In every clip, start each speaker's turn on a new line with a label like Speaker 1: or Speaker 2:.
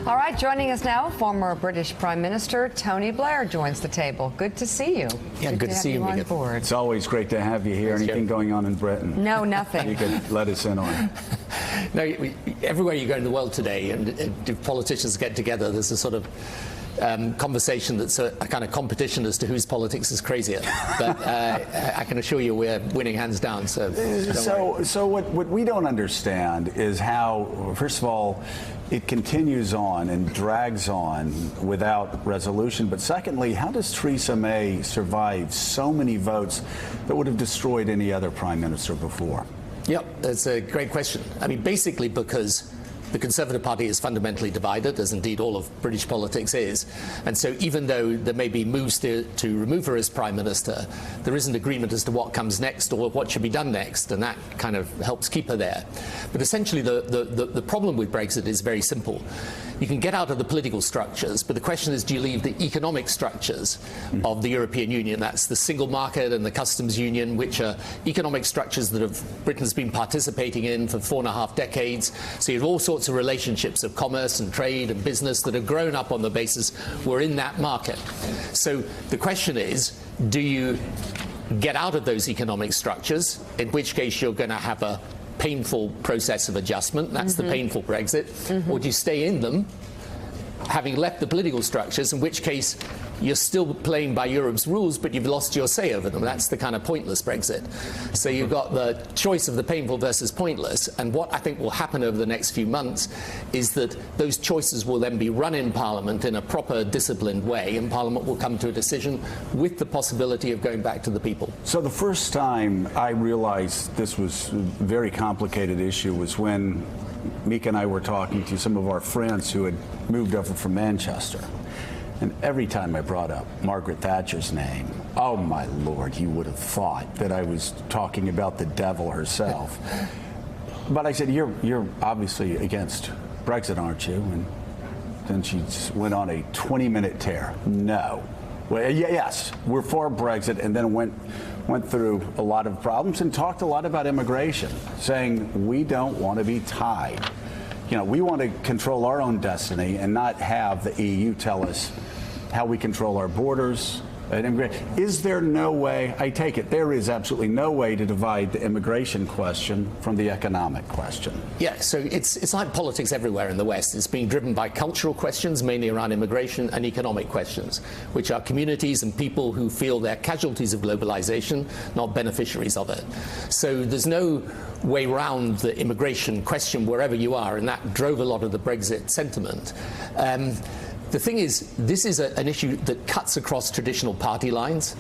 Speaker 1: All right, joining us now, former British Prime Minister Tony Blair joins the table. Good to see you.
Speaker 2: Yeah, good to see you, Megan.
Speaker 3: It's always great to have you here. Anything going on in Britain?
Speaker 1: No, nothing.
Speaker 3: You could let us in on.
Speaker 2: No, everywhere you go in the world today, and if politicians get together, there's a sort of conversation that's a kind of competition as to whose politics is crazier. But I can assure you we're winning hands down. So
Speaker 3: what we don't understand is how, first of all, it continues on and drags on without resolution. But secondly, how does Theresa May survive so many votes that would have destroyed any other prime minister before?
Speaker 2: Yep, that's a great question. I mean, basically because the Conservative Party is fundamentally divided, as indeed all of British politics is. And so even though there may be moves to remove her as Prime Minister, there isn't agreement as to what comes next or what should be done next, and that kind of helps keep her there. But essentially the problem with Brexit is very simple. You can get out of the political structures, but the question is, do you leave the economic structures of the European Union? That's the single market and the customs union, which are economic structures that Britain's been participating in for 4.5 decades. So you have all sorts of relationships of commerce and trade and business that have grown up on the basis we're in that market. So the question is, do you get out of those economic structures, in which case you're going to have a painful process of adjustment, that's the painful Brexit, or do you stay in them, having left the political structures, in which case you're still playing by Europe's rules, but you've lost your say over them. That's the kind of pointless Brexit. So you've got the choice of the painful versus pointless, and what I think will happen over the next few months is that those choices will then be run in Parliament in a proper, disciplined way, and Parliament will come to a decision with the possibility of going back to the people.
Speaker 3: So the first time I realized this was a very complicated issue was when Mika and I were talking to some of our friends who had moved over from Manchester. And every time I brought up Margaret Thatcher's name, oh my Lord, you would have thought that I was talking about the devil herself. But I said, you're obviously against Brexit, aren't you? And then she just went on a 20-minute tear. No. Well, yes, we're for Brexit, and then went through a lot of problems and talked a lot about immigration, saying we don't want to be tied. You know, we want to control our own destiny and not have the EU tell us how we control our borders. Is there no way, I take it, there is absolutely no way to divide the immigration question from the economic question?
Speaker 2: Yeah, so it's like politics everywhere in the West. It's being driven by cultural questions, mainly around immigration, and economic questions, which are communities and people who feel they're casualties of globalization, not beneficiaries of it. So there's no way round the immigration question wherever you are, and that drove a lot of the Brexit sentiment. The thing is, this is an issue that cuts across traditional party lines,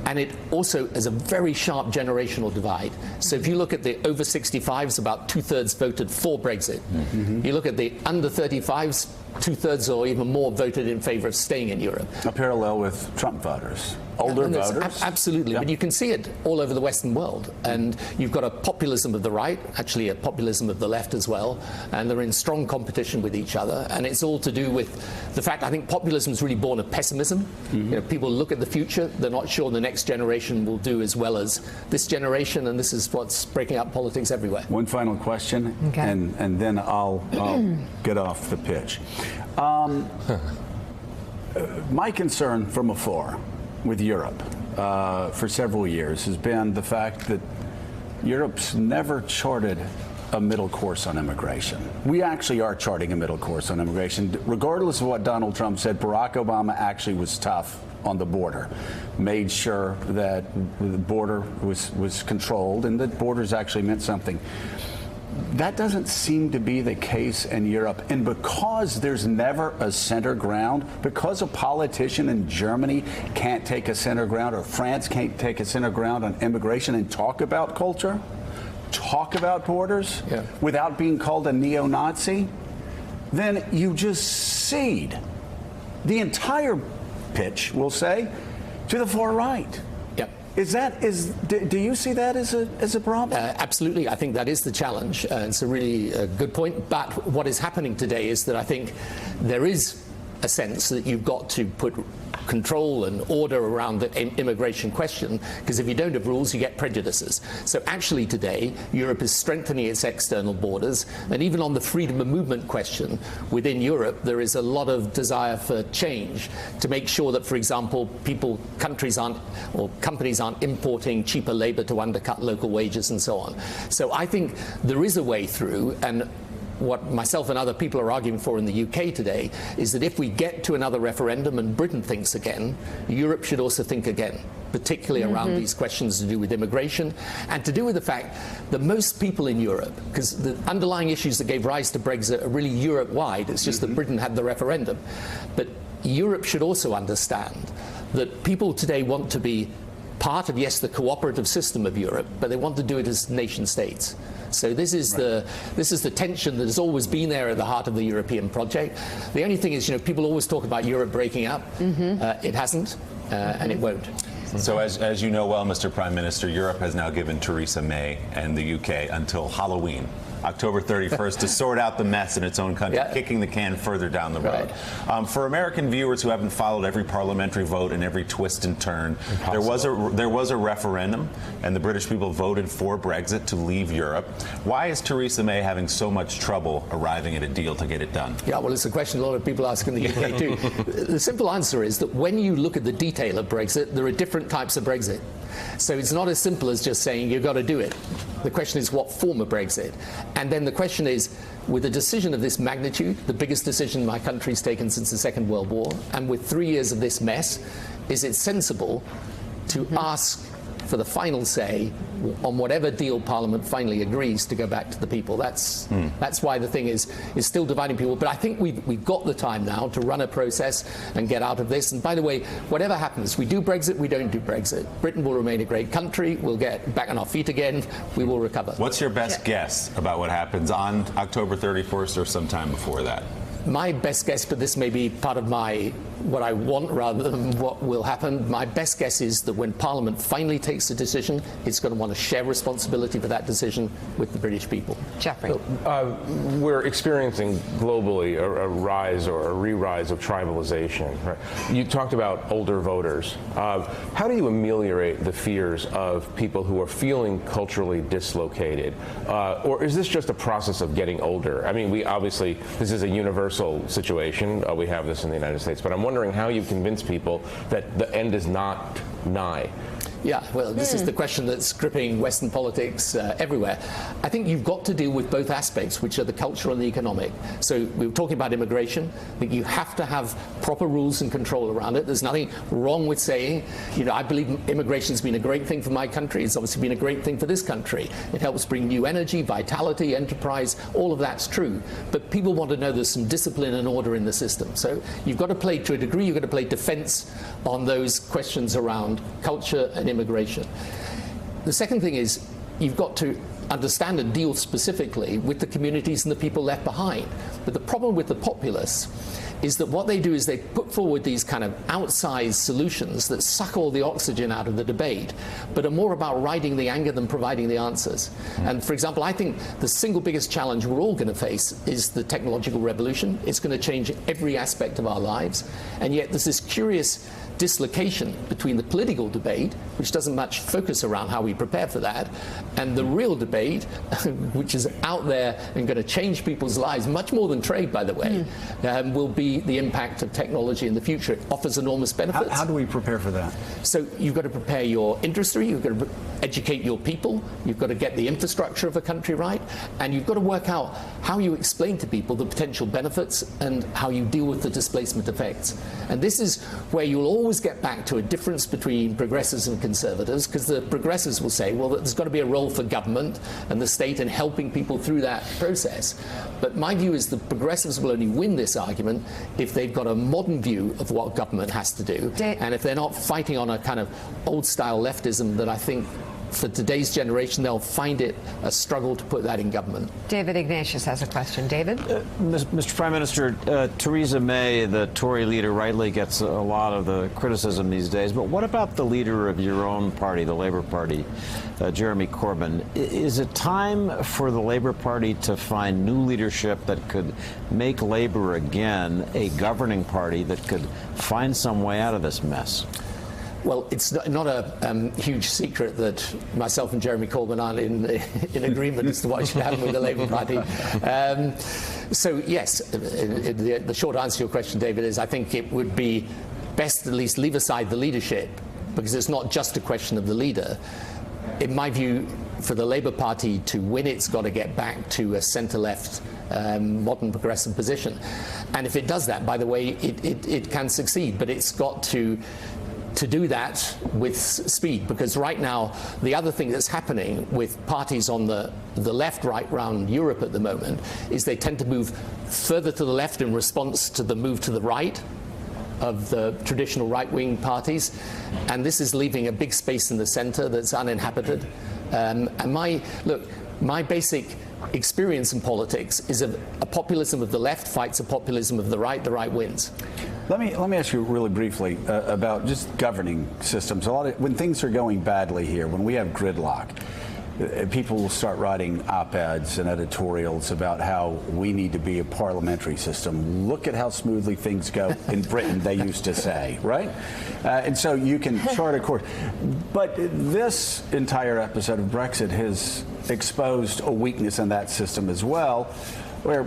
Speaker 2: and it also is a very sharp generational divide. So if you look at the over 65s, about 2/3 voted for Brexit. You look at the under 35s, 2/3 or even more voted in favor of staying in Europe.
Speaker 3: A parallel with Trump voters. Older voters?
Speaker 2: Absolutely, but you can see it all over the Western world. And you've got a populism of the right, actually a populism of the left as well, and they're in strong competition with each other. And it's all to do with the fact, I think populism is really born of pessimism. You know, people look at the future, they're not sure the next generation will do as well as this generation, and this is what's breaking up politics everywhere.
Speaker 3: One final question, and then I'll get off the pitch. My concern from afar with Europe for several years has been the fact that Europe's never charted a middle course on immigration. We actually are charting a middle course on immigration. Regardless of what Donald Trump said, Barack Obama actually was tough on the border, made sure that the border was controlled and that borders actually meant something. That doesn't seem to be the case in Europe. And because there's never a center ground, because a politician in Germany can't take a center ground, or France can't take a center ground on immigration and talk about culture, talk about borders, without being called a neo-Nazi, then you just cede the entire pitch, we'll say, to the far right. Do you see that as a problem?
Speaker 2: Absolutely. I think that is the challenge. It's a really good point. But what is happening today is that I think there is a sense that you've got to put control and order around the immigration question, because if you don't have rules, you get prejudices. So actually today, Europe is strengthening its external borders, and even on the freedom of movement question within Europe, there is a lot of desire for change to make sure that, for example, countries aren't, or companies aren't importing cheaper labor to undercut local wages and so on. So I think there is a way through, and what myself and other people are arguing for in the UK today is that if we get to another referendum and Britain thinks again, Europe should also think again, particularly around these questions to do with immigration and to do with the fact that most people in Europe, because the underlying issues that gave rise to Brexit are really Europe-wide, it's just that Britain had the referendum, but Europe should also understand that people today want to be part of, yes, the cooperative system of Europe, but they want to do it as nation states. So this is the tension that has always been there at the heart of the European project. The only thing is, people always talk about Europe breaking up. It hasn't, and it won't.
Speaker 4: So as you know well, Mr. Prime Minister, Europe has now given Theresa May and the UK until Halloween, October 31st, to sort out the mess in its own country, kicking the can further down the road. For American viewers who haven't followed every parliamentary vote and every twist and turn, there was a referendum, and the British people voted for Brexit to leave Europe. Why is Theresa May having so much trouble arriving at a deal to get it done?
Speaker 2: Yeah, well, it's a question a lot of people ask in the UK too. The simple answer is that when you look at the detail of Brexit, there are different types of Brexit. So it's not as simple as just saying you've got to do it. The question is what form of Brexit. And then the question is, with a decision of this magnitude, the biggest decision my country's taken since the Second World War, and with 3 years of this mess, is it sensible to ask for the final say on whatever deal Parliament finally agrees to go back to the people? That's why the thing is still dividing people. But I think we've got the time now to run a process and get out of this. And by the way, whatever happens, we do Brexit, we don't do Brexit, Britain will remain a great country. We'll get back on our feet again. We will recover.
Speaker 4: What's your best guess about what happens on October 31st or sometime before that?
Speaker 2: My best guess, but this may be part of what I want rather than what will happen, my best guess is that when Parliament finally takes a decision, it's going to want to share responsibility for that decision with the British people.
Speaker 1: Jeffrey.
Speaker 5: We're experiencing globally a rise or a re-rise of tribalization. Right? You talked about older voters. How do you ameliorate the fears of people who are feeling culturally dislocated? Or is this just a process of getting older? I mean, this is a universal situation. We have this in the United States, but I'm wondering how you convince people that the end is not nigh.
Speaker 2: Yeah, well, this is the question that's gripping Western politics everywhere. I think you've got to deal with both aspects, which are the cultural and the economic. So we were talking about immigration. I think you have to have proper rules and control around it. There's nothing wrong with saying, I believe immigration's been a great thing for my country. It's obviously been a great thing for this country. It helps bring new energy, vitality, enterprise. All of that's true. But people want to know there's some discipline and order in the system. So you've got to play, to a degree, you've got to play defense on those questions around culture and immigration. The second thing is you've got to understand and deal specifically with the communities and the people left behind. But the problem with the populace is that what they do is they put forward these kind of outsized solutions that suck all the oxygen out of the debate, but are more about riding the anger than providing the answers. And for example, I think the single biggest challenge we're all going to face is the technological revolution. It's going to change every aspect of our lives. And yet there's this curious dislocation between the political debate, which doesn't much focus around how we prepare for that, and the real debate, which is out there and going to change people's lives, much more than trade, by the way, will be the impact of technology in the future. It offers enormous benefits.
Speaker 3: How do we prepare for that?
Speaker 2: So you've got to prepare your industry, you've got to educate your people, you've got to get the infrastructure of a country right, and you've got to work out how you explain to people the potential benefits and how you deal with the displacement effects. And this is where you'll always get back to a difference between progressives and conservatives, because the progressives will say, well, there's got to be a role for government and the state in helping people through that process. But my view is the progressives will only win this argument if they've got a modern view of what government has to do, and if they're not fighting on a kind of old-style leftism that I think for today's generation, they'll find it a struggle to put that in government.
Speaker 1: David Ignatius has a question. David?
Speaker 6: Mr. Prime Minister, Theresa May, the Tory leader, rightly gets a lot of the criticism these days. But what about the leader of your own party, the Labour Party, Jeremy Corbyn? Is it time for the Labour Party to find new leadership that could make Labour again a governing party that could find some way out of this mess?
Speaker 2: Well, it's not a huge secret that myself and Jeremy Corbyn aren't in agreement as to what should happen with the Labour Party. So, yes, the short answer to your question, David, is I think it would be best at least leave aside the leadership, because it's not just a question of the leader. In my view, for the Labour Party to win, it's got to get back to a centre-left modern progressive position. And if it does that, by the way, it can succeed, but it's got to do that with speed, because right now the other thing that's happening with parties on the left right around Europe at the moment is they tend to move further to the left in response to the move to the right of the traditional right-wing parties, and this is leaving a big space in the centre that's uninhabited. And my basic experience in politics is a populism of the left fights a populism of the right wins.
Speaker 3: Let me ask you really briefly about just governing systems. When things are going badly here, when we have gridlock, people will start writing op-eds and editorials about how we need to be a parliamentary system. Look at how smoothly things go in Britain, they used to say, right? And so you can chart a course. But this entire episode of Brexit has exposed a weakness in that system as well, where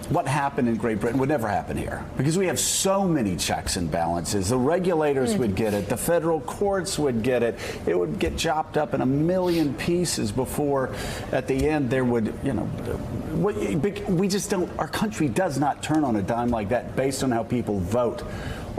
Speaker 3: what happened in Great Britain would never happen here, because we have so many checks and balances. The regulators would get it, the federal courts would get it. It would get chopped up in a million pieces before, at the end, there would, we just don't. Our country does not turn on a dime like that based on how people vote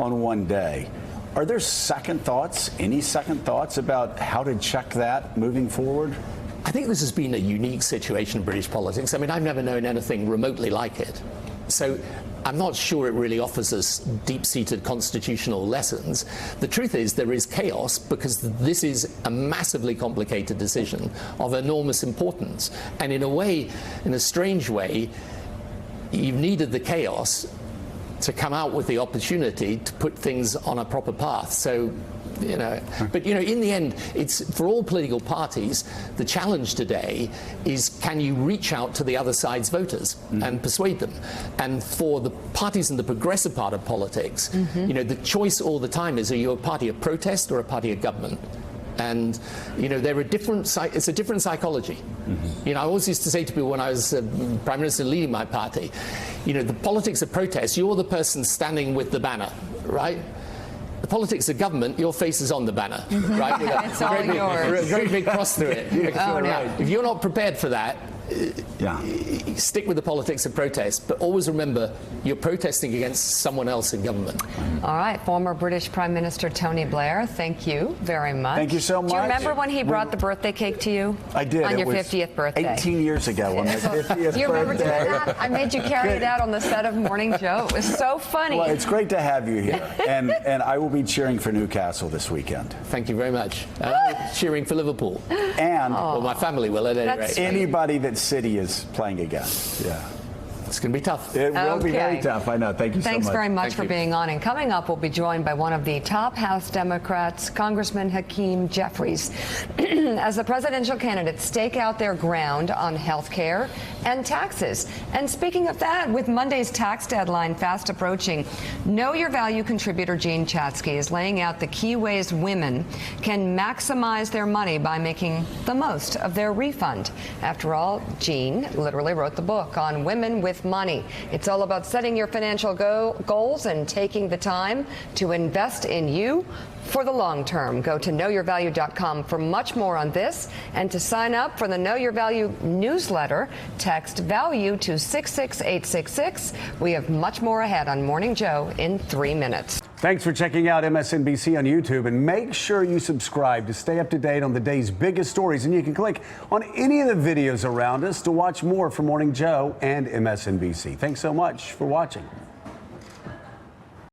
Speaker 3: on one day. Are there second thoughts, any second thoughts about how to check that moving forward?
Speaker 2: I think this has been a unique situation in British politics. I mean, I've never known anything remotely like it. So I'm not sure it really offers us deep-seated constitutional lessons. The truth is there is chaos, because this is a massively complicated decision of enormous importance. And in a way, in a strange way, you've needed the chaos to come out with the opportunity to put things on a proper path. So, but in the end, it's for all political parties, the challenge today is, can you reach out to the other side's voters and persuade them? And for the parties in the progressive part of politics, the choice all the time is, are you a party of protest or a party of government? And they're it's a different psychology. I always used to say to people when I was Prime Minister leading my party, the politics of protest, you're the person standing with the banner, right? The politics of government, your face is on the banner, right?
Speaker 1: It's all yours.
Speaker 2: A very big cross through it. If you're not prepared for that, stick with the politics of protest, but always remember you're protesting against someone else in government.
Speaker 1: All right, former British Prime Minister Tony Blair, thank you very much.
Speaker 3: Thank you so much.
Speaker 1: Do you remember when he brought the birthday cake to you?
Speaker 3: I did.
Speaker 1: On your
Speaker 3: was
Speaker 1: 50th birthday.
Speaker 3: 18 years ago on my 50th birthday.
Speaker 1: Do you remember doing that? I made you carry it out on the set of Morning Joe. It was so funny.
Speaker 3: Well, it's great to have you here, and I will be cheering for Newcastle this weekend.
Speaker 2: Thank you very much. I'm cheering for Liverpool.
Speaker 3: And
Speaker 2: well, my family will, at any rate.
Speaker 3: Anybody that City is playing against. Yeah.
Speaker 2: It's going to be tough.
Speaker 3: It will be very tough. I know. Thank you so much.
Speaker 1: Thanks very much for being on. And coming up, we'll be joined by one of the top House Democrats, Congressman Hakeem Jeffries, as the presidential candidates stake out their ground on health care and taxes. And speaking of that, with Monday's tax deadline fast approaching, Know Your Value contributor Jean Chatzky is laying out the key ways women can maximize their money by making the most of their refund. After all, Jean literally wrote the book on women with money. It's all about setting your financial goals and taking the time to invest in you for the long term. Go to knowyourvalue.com for much more on this, and to sign up for the Know Your Value newsletter, text VALUE to 66866. We have much more ahead on Morning Joe in 3 minutes.
Speaker 3: Thanks for checking out MSNBC on YouTube, and make sure you subscribe to stay up to date on the day's biggest stories. And you can click on any of the videos around us to watch more from Morning Joe and MSNBC. Thanks so much for watching.